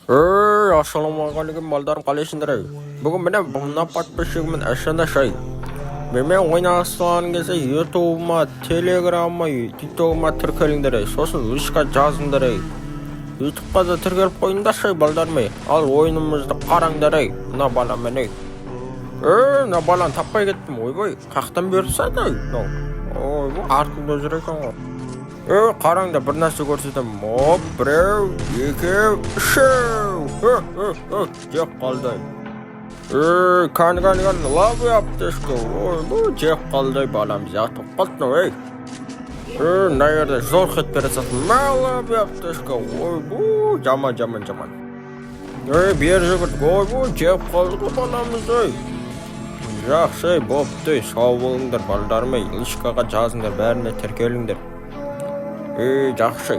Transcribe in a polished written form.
Ассалаумағалейкум балдарым, қалайсыңдар? Бүгін міне мына подписчигіммен ашынашай. Менімен ойнасқан кезде ютубыма, телеграмма, тиктогыма тіркеліңдер. Сосын личқа жазыңдар. Ютубқа да тіркеліп қойыңдаршы балдарым. Ал ойынымызды қараңдар. Мына балам міне. Мына баланы таппай кеттім. Ойбай, қақтан берседі. Ойбай, артында жүр екен ғой. Қараңда бір нәрсе көрсетем. Біреу, екеу, үшеу. Жеп қалды. Кәні, лабы аптешкі. Бұл жеп қалды балам. Жатып қалдың, мына жерде зор хет бересің. Лабы аптешкі. Бұл жаман. Бер жүгірді. Жеп қалды баламызды. Жақсы, бопты. Сау болыңдар балдарым. Личкаға жазыңдар, бәріне тіркеліңдер. Жақсы.